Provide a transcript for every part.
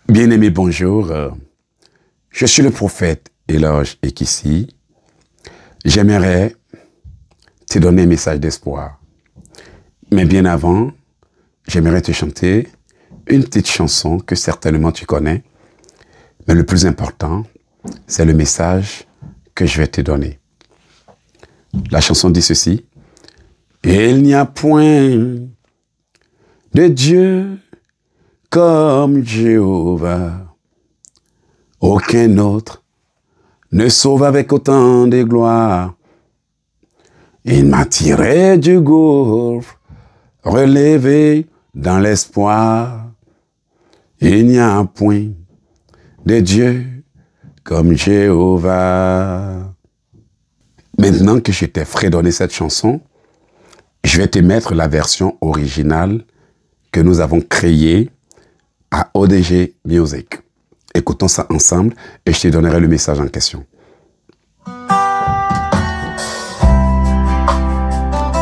Bien-aimé, bonjour. Je suis le prophète Éloge Ekissi. J'aimerais te donner un message d'espoir. Mais bien avant, j'aimerais te chanter une petite chanson que certainement tu connais. Mais le plus important, c'est le message que je vais te donner. La chanson dit ceci. Il n'y a point de Dieu comme Jéhovah. Aucun autre ne sauve avec autant de gloire. Il m'a tiré du gouffre, relevé dans l'espoir. Il n'y a point de Dieu comme Jéhovah. Maintenant que je t'ai fredonné cette chanson, je vais te mettre la version originale que nous avons créée à ODG Music. Écoutons ça ensemble et je te donnerai le message en question.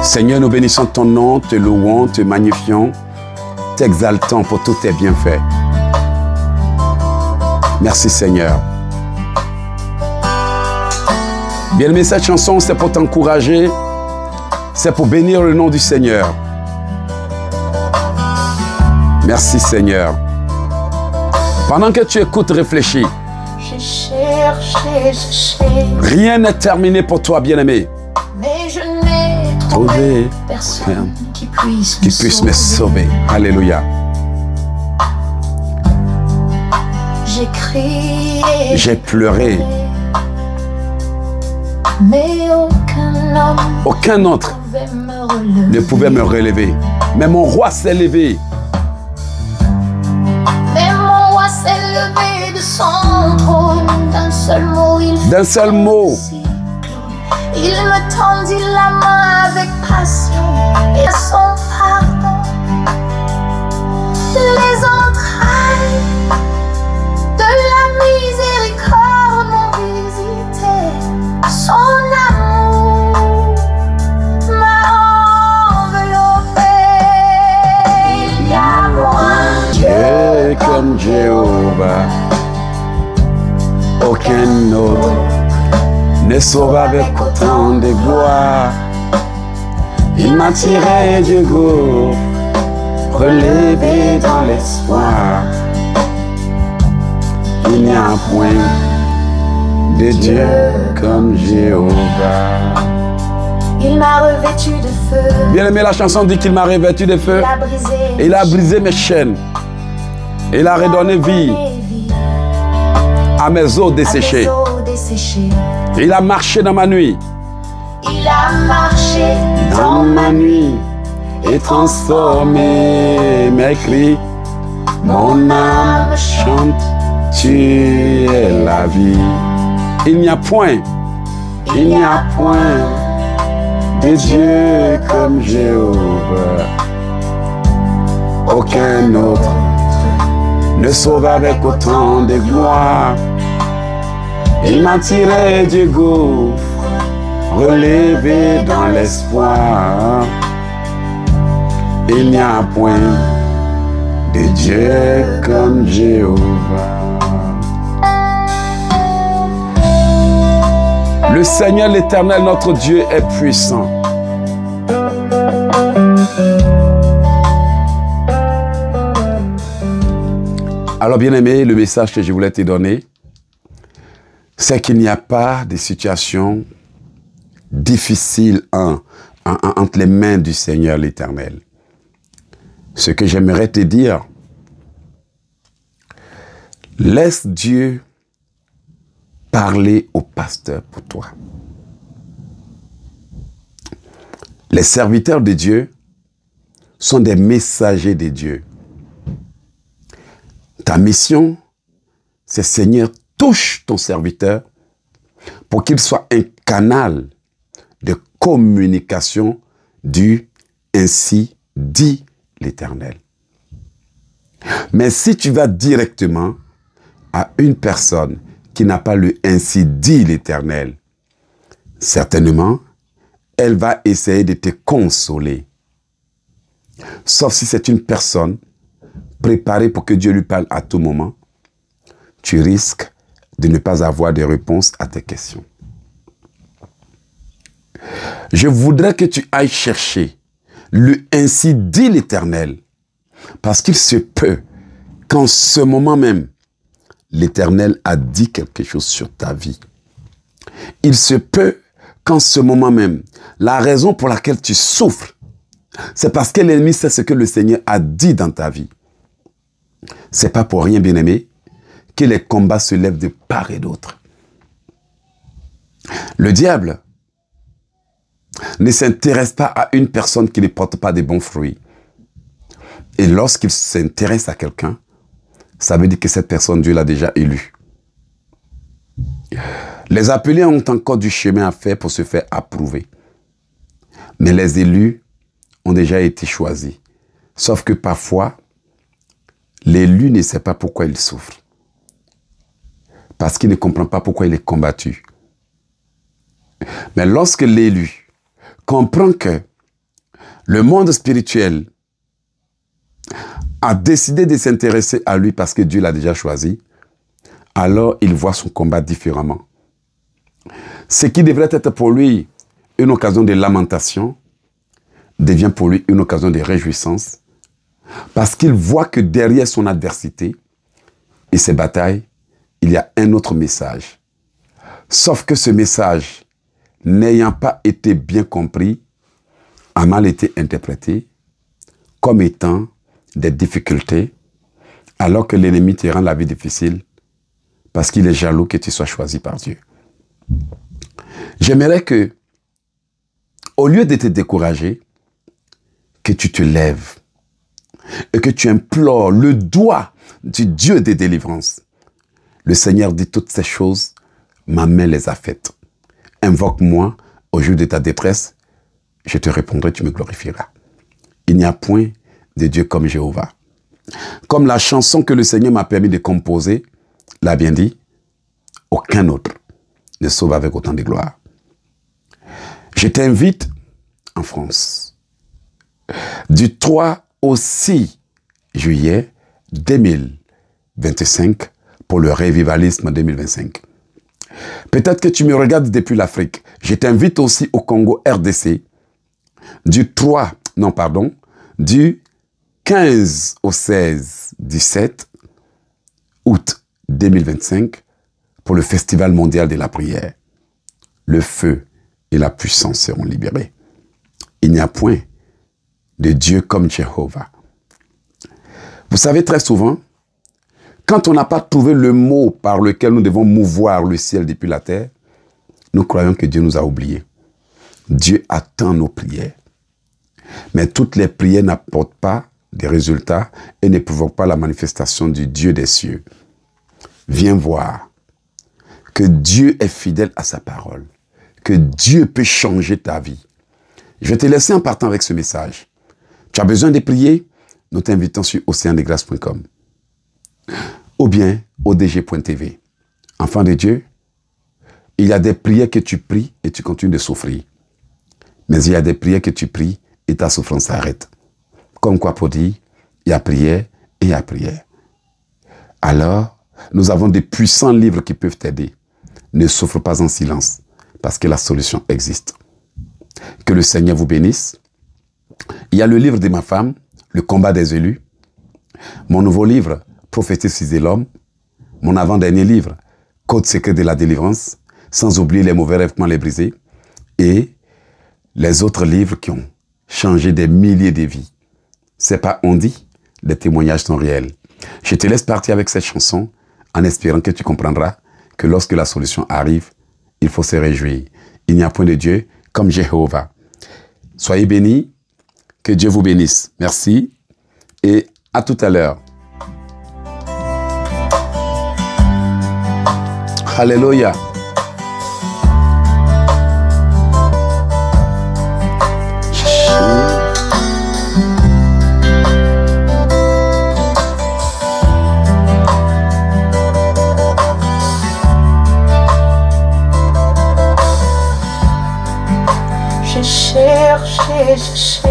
Seigneur, nous bénissons ton nom, te louons, te magnifions, t'exaltons pour tous tes bienfaits. Merci Seigneur. Bien-aimé, cette chanson, c'est pour t'encourager, c'est pour bénir le nom du Seigneur. Merci Seigneur. Pendant que tu écoutes, réfléchis. J'ai cherché. Rien n'est terminé pour toi, bien-aimé. Mais je n'ai trouvé personne qui puisse me sauver. Alléluia. J'ai crié. J'ai pleuré. Mais aucun autre ne pouvait me relever. Mais mon roi s'est levé. De son trône, d'un seul mot, il me tendit la main avec passion et son pardon. Les entrailles de la miséricorde m'ont visité. Son amour m'a enveloppé. Il y a moins Dieu comme Jéhovah. Aucun autre ne sauve avec autant de gloire. Il m'a tiré du gouffre, relevé dans l'espoir. Il n'y a point de Dieu comme Jéhovah. Il m'a revêtu de feu. Bien aimé, la chanson dit qu'il m'a revêtu de feu. Il a brisé mes chaînes. Il a redonné vie à mes os desséchés. Il a marché dans ma nuit. Il a marché dans ma nuit et transformé mes cris. Mon âme chante, tu es la vie. Il n'y a point de Dieu comme Jéhovah. Aucun autre ne sauve avec autant de gloire. Il m'a tiré du gouffre, relevé dans l'espoir. Il n'y a point de Dieu comme Jéhovah. Le Seigneur l'Éternel, notre Dieu, est puissant. Alors, bien-aimé, le message que je voulais te donner, c'est qu'il n'y a pas de situation difficile entre les mains du Seigneur l'Éternel. Ce que j'aimerais te dire, laisse Dieu parler au pasteur pour toi. Les serviteurs de Dieu sont des messagers de Dieu. Ta mission, c'est Seigneur, touche ton serviteur pour qu'il soit un canal de communication du « ainsi dit l'Éternel ». Mais si tu vas directement à une personne qui n'a pas le « ainsi dit l'Éternel », certainement, elle va essayer de te consoler. Sauf si c'est une personne préparée pour que Dieu lui parle à tout moment. tu risques de ne pas avoir de réponse à tes questions. Je voudrais que tu ailles chercher le ainsi dit l'Éternel, parce qu'il se peut qu'en ce moment même, l'Éternel a dit quelque chose sur ta vie. Il se peut qu'en ce moment même, la raison pour laquelle tu souffres, c'est parce que l'ennemi sait ce que le Seigneur a dit dans ta vie. C'est pas pour rien, bien-aimé, que les combats se lèvent de part et d'autre. Le diable ne s'intéresse pas à une personne qui ne porte pas de bons fruits. Et lorsqu'il s'intéresse à quelqu'un, ça veut dire que cette personne, Dieu l'a déjà élue. Les appelés ont encore du chemin à faire pour se faire approuver. Mais les élus ont déjà été choisis. Sauf que parfois, l'élu ne sait pas pourquoi il souffre. Parce qu'il ne comprend pas pourquoi il est combattu. Mais lorsque l'élu comprend que le monde spirituel a décidé de s'intéresser à lui parce que Dieu l'a déjà choisi, alors il voit son combat différemment. Ce qui devrait être pour lui une occasion de lamentation devient pour lui une occasion de réjouissance parce qu'il voit que derrière son adversité et ses batailles, il y a un autre message. Sauf que ce message, n'ayant pas été bien compris, a mal été interprété comme étant des difficultés, alors que l'ennemi te rend la vie difficile parce qu'il est jaloux que tu sois choisi par Dieu. J'aimerais que, au lieu de te décourager, que tu te lèves et que tu implores le doigt du Dieu des délivrances. Le Seigneur dit toutes ces choses, ma main les a faites. Invoque-moi au jour de ta détresse, je te répondrai, tu me glorifieras. Il n'y a point de Dieu comme Jéhovah. Comme la chanson que le Seigneur m'a permis de composer l'a bien dit, aucun autre ne sauve avec autant de gloire. Je t'invite en France, du 3 au 6 juillet 2025 pour le révivalisme 2025. Peut-être que tu me regardes depuis l'Afrique. Je t'invite aussi au Congo RDC du 15 au 17 août 2025 pour le Festival mondial de la prière. Le feu et la puissance seront libérés. Il n'y a point de Dieu comme Jéhovah. Vous savez, très souvent, quand on n'a pas trouvé le mot par lequel nous devons mouvoir le ciel depuis la terre, nous croyons que Dieu nous a oubliés. Dieu attend nos prières. Mais toutes les prières n'apportent pas des résultats et ne provoquent pas la manifestation du Dieu des cieux. Viens voir que Dieu est fidèle à sa parole, que Dieu peut changer ta vie. Je vais te laisser en partant avec ce message. Tu as besoin de prier? Nous t'invitons sur oceandegrâce.com ou bien odg.tv. Enfant de Dieu, il y a des prières que tu pries et tu continues de souffrir. Mais il y a des prières que tu pries et ta souffrance s'arrête. Comme quoi pour dire, il y a prière et il y a prière. Alors, nous avons des puissants livres qui peuvent t'aider. Ne souffre pas en silence, parce que la solution existe. Que le Seigneur vous bénisse. Il y a le livre de ma femme, Le combat des élus. Mon nouveau livre, Prophétie fils de l'homme. Mon avant-dernier livre, Code secret de la délivrance. Sans oublier les mauvais rêves, comment les briser. Et les autres livres qui ont changé des milliers de vies. C'est pas on dit, les témoignages sont réels. Je te laisse partir avec cette chanson en espérant que tu comprendras que lorsque la solution arrive, il faut se réjouir. Il n'y a point de Dieu comme Jéhovah. Soyez bénis, que Dieu vous bénisse. Merci et à tout à l'heure. Alléluia. J'ai cherché